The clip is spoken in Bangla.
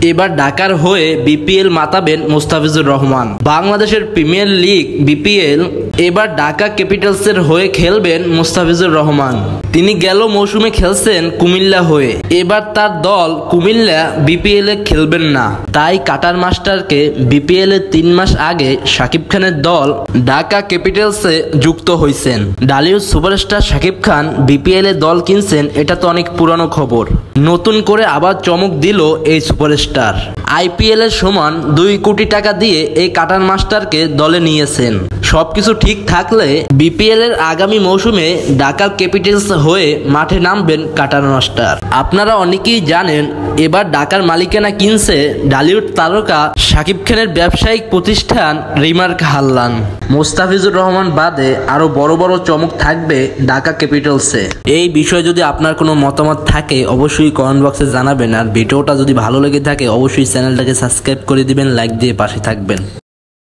এবার ঢাকার হয়ে বিপিএল মাতাবেন মুস্তাফিজুর রহমান। বাংলাদেশের প্রিমিয়ার লিগ বিপিএল এবার ঢাকা ক্যাপিটালসের হয়ে খেলবেন মুস্তাফিজুর রহমান। তিনি গেল মৌসুমে খেলছেন কুমিল্লা হয়ে, এবার তার দল কুমিল্লা বিপিএল এ খেলবেন না। তাই কাটার মাস্টারকে বিপিএল এর 3 মাস আগে শাকিব খানের দল ঢাকা ক্যাপিটালসে যুক্ত হয়েছেন। ঢালিউড সুপারস্টার শাকিব খান বিপিএল এ দল কিনছেন, এটা তো অনেক পুরানো খবর। নতুন করে আবার চমক দিল এই সুপারস্টার। আইপিএল এর সমান 2 কোটি টাকা দিয়ে এই কাটার মাস্টারকে দলে নিয়েছেন। সবকিছু ঠিক থাকলে বিপিএল এর আগামী মৌসুমে ঢাকা ক্যাপিটালস হয়ে মাঠে নামবেন কাটার মাস্টার। আপনারা অনেকেই জানেন এবার ঢাকার মালিকানা কিনছে ঢালিউড তারকা শাকিব খানের ব্যবসায়িক প্রতিষ্ঠান রিমার্ক হাল্লান। মুস্তাফিজুর রহমান বাদে আরো বড় বড় চমক থাকবে ঢাকা ক্যাপিটালসে। এই বিষয়ে যদি আপনার কোনো মতামত থাকে অবশ্যই কমেন্ট বক্সে জানাবেন। আর ভিডিওটা যদি ভালো লেগে থাকে অবশ্যই চ্যানেলটাকে সাবস্ক্রাইব করে দিবেন, লাইক দিয়ে পাশে থাকবেন।